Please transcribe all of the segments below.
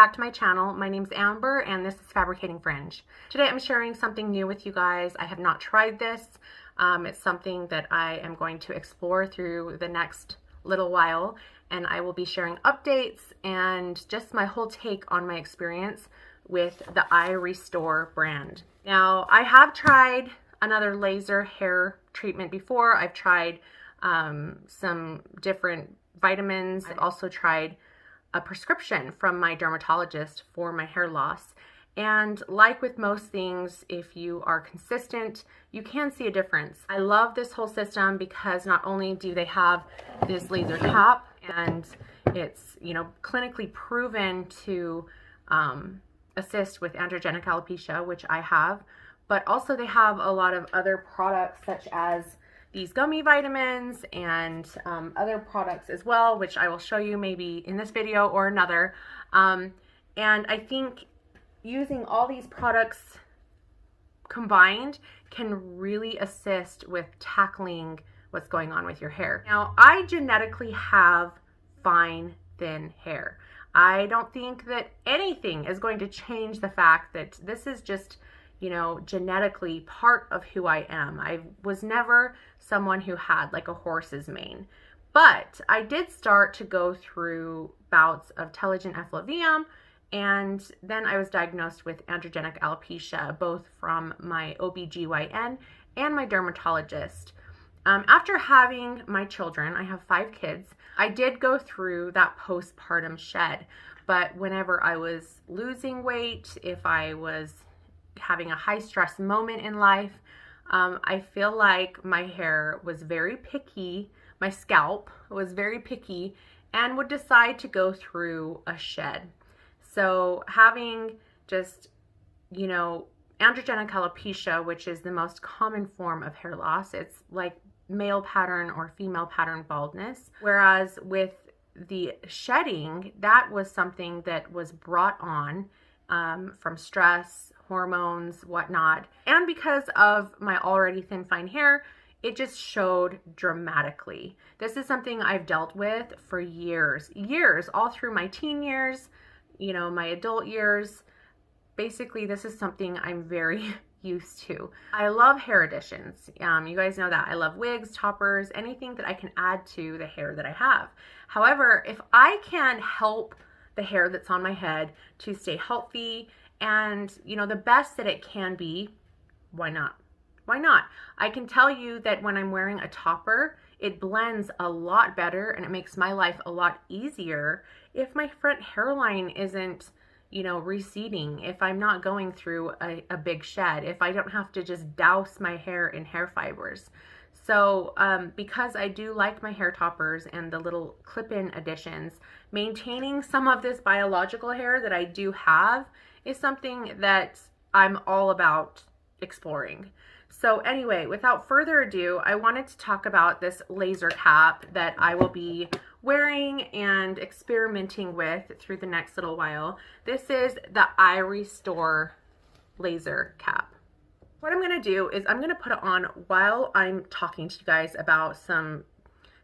back to my channel. My name's Amber and this is Fabricating Fringe. Today I'm sharing something new with you guys. I have not tried this. It's something that I am going to explore through the next little while, and I will be sharing updates and just my whole take on my experience with the iRestore brand. Now, I have tried another laser hair treatment before. I've tried some different vitamins. I've also tried a prescription from my dermatologist for my hair loss. And like with most things, if you are consistent, you can see a difference. I love this whole system because not only do they have this laser cap and it's, you know, clinically proven to assist with androgenic alopecia, which I have, but also they have a lot of other products such as these gummy vitamins and other products as well, which I will show you maybe in this video or another. And I think using all these products combined can really assist with tackling what's going on with your hair. Now, I genetically have fine, thin hair. I don't think that anything is going to change the fact that this is just, you know, genetically part of who I am. I was never someone who had like a horse's mane, but I did start to go through bouts of telogen effluvium, and then I was diagnosed with androgenic alopecia, both from my OBGYN and my dermatologist. After having my children, I have 5 kids, I did go through that postpartum shed, but whenever I was losing weight, if I was having a high stress moment in life, I feel like my hair was very picky, my scalp was very picky, and would decide to go through a shed. So having just, you know, androgenic alopecia, which is the most common form of hair loss, it's like male pattern or female pattern baldness. Whereas with the shedding, that was something that was brought on from stress, hormones, whatnot. And because of my already thin, fine hair, it just showed dramatically. This is something I've dealt with for years, all through my teen years, you know, my adult years. Basically, this is something I'm very used to. I love hair additions. You guys know that. I love wigs, toppers, anything that I can add to the hair that I have. However, if I can help the hair that's on my head to stay healthy and, you know, the best that it can be, why not? Why not? I can tell you that when I'm wearing a topper, it blends a lot better and it makes my life a lot easier if my front hairline isn't, you know, receding, if I'm not going through a big shed, if I don't have to just douse my hair in hair fibers. So because I do like my hair toppers and the little clip-in additions, maintaining some of this biological hair that I do have is something that I'm all about exploring. So anyway, without further ado, I wanted to talk about this laser cap that I will be wearing and experimenting with through the next little while. This is the iRestore laser cap. What I'm going to do is I'm going to put it on while I'm talking to you guys about some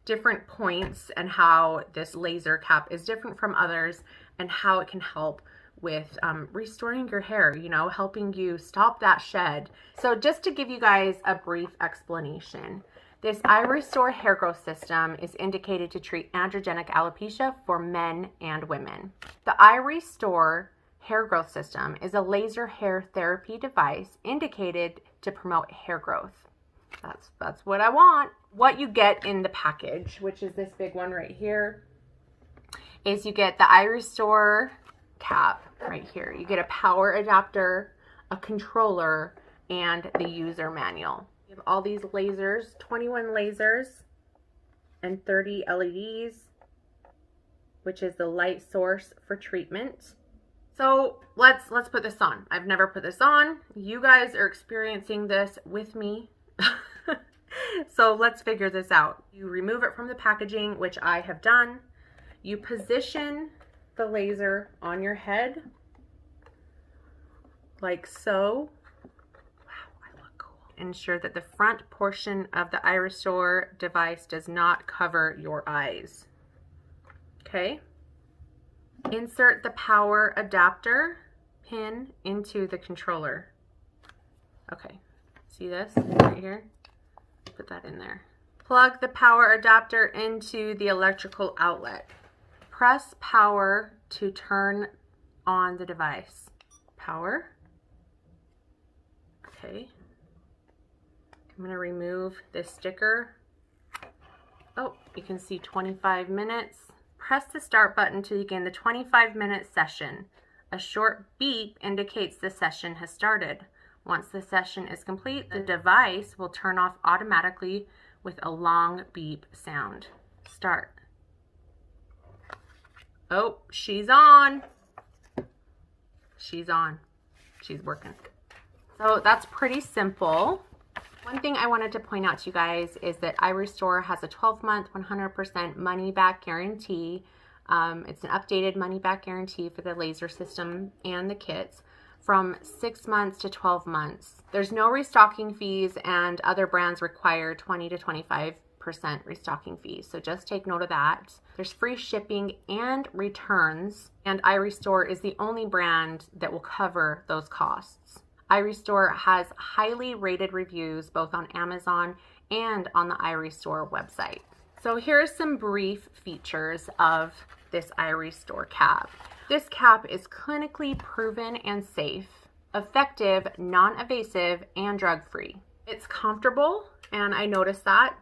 different points and how this laser cap is different from others and how it can help with restoring your hair, you know, helping you stop that shed. So just to give you guys a brief explanation, this iRestore hair growth system is indicated to treat androgenic alopecia for men and women. The iRestore hair growth system is a laser hair therapy device indicated to promote hair growth. That's what I want. What you get in the package, which is this big one right here, is you get the iRestore cap right here. You get a power adapter, a controller, and the user manual. You have all these lasers, 21 lasers and 30 LEDs, which is the light source for treatment. So let's put this on. I've never put this on. You guys are experiencing this with me. So let's figure this out. You remove it from the packaging, which I have done. You position the laser on your head like so. Wow, I look cool. Ensure that the front portion of the iRestore device does not cover your eyes. Okay? Insert the power adapter pin into the controller. Okay, see this right here? Put that in there. Plug the power adapter into the electrical outlet. Press power to turn on the device. Power. Okay. I'm going to remove this sticker. Oh, you can see 25 minutes. Press the start button to begin the 25-minute session. A short beep indicates the session has started. Once the session is complete, the device will turn off automatically with a long beep sound. Start. Oh, she's on. She's on. She's working. So that's pretty simple. One thing I wanted to point out to you guys is that iRestore has a 12-month, 100% money-back guarantee. It's an updated money-back guarantee for the laser system and the kits from 6 months to 12 months. There's no restocking fees, and other brands require 20 to 25% restocking fees. So just take note of that. There's free shipping and returns, and iRestore is the only brand that will cover those costs. iRestore has highly rated reviews both on Amazon and on the iRestore website. So here's some brief features of this iRestore cap. This cap is clinically proven and safe, effective, non-evasive, and drug-free. It's comfortable, and I noticed that.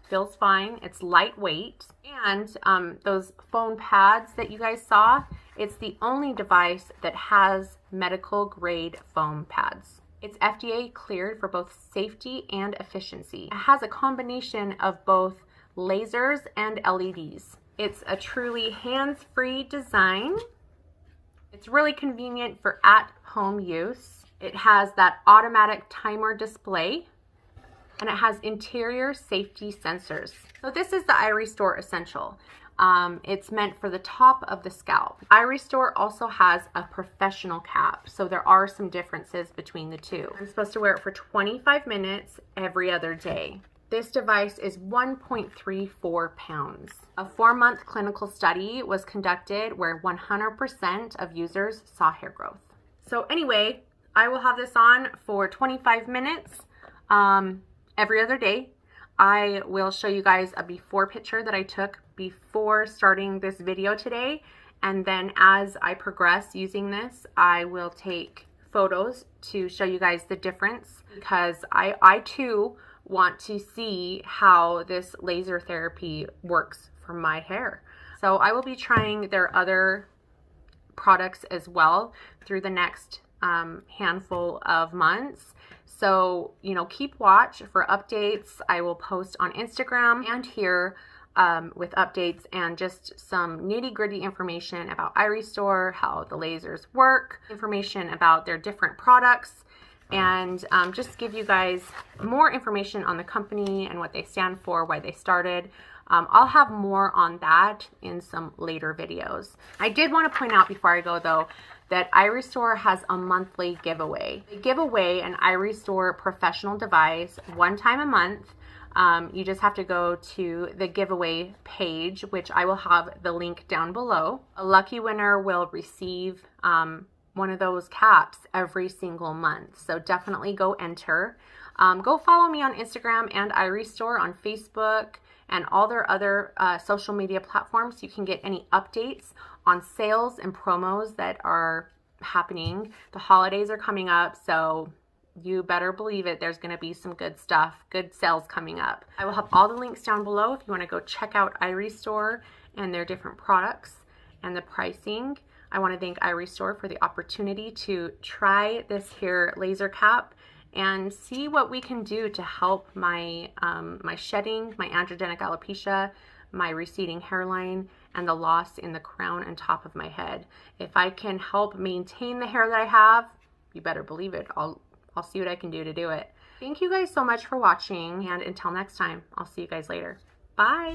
Feels fine. It's lightweight, and those foam pads that you guys saw, it's the only device that has medical grade foam pads. It's FDA cleared for both safety and efficiency. It has a combination of both lasers and LEDs. It's a truly hands-free design. It's really convenient for at-home use. It has that automatic timer display, and it has interior safety sensors. So this is the iRestore Essential. It's meant for the top of the scalp. iRestore also has a professional cap, so there are some differences between the two. I'm supposed to wear it for 25 minutes every other day. This device is 1.34 pounds. A 4-month clinical study was conducted where 100% of users saw hair growth. So anyway, I will have this on for 25 minutes every other day. I will show you guys a before picture that I took before starting this video today, and then as I progress using this, I will take photos to show you guys the difference, because I too want to see how this laser therapy works for my hair. So I will be trying their other products as well through the next handful of months. So, you know, keep watch for updates. I will post on Instagram and here with updates and just some nitty-gritty information about iRestore, how the lasers work, information about their different products, and just give you guys more information on the company and what they stand for, why they started. I'll have more on that in some later videos. I did want to point out before I go though, that iRestore has a monthly giveaway. They give away an iRestore professional device one time a month. You just have to go to the giveaway page, which I will have the link down below. A lucky winner will receive one of those caps every single month. So definitely go enter. Go follow me on Instagram and iRestore on Facebook and all their other social media platforms so you can get any updates on sales and promos that are happening. The holidays are coming up, so you better believe it, there's going to be some good stuff, good sales coming up. I will have all the links down below if you want to go check out iRestore and their different products and the pricing. I want to thank iRestore for the opportunity to try this here laser cap and see what we can do to help my my shedding, my androgenic alopecia, my receding hairline, and the loss in the crown and top of my head. If I can help maintain the hair that I have, you better believe it. I'll see what I can do to do it. Thank you guys so much for watching, and until next time, I'll see you guys later. Bye.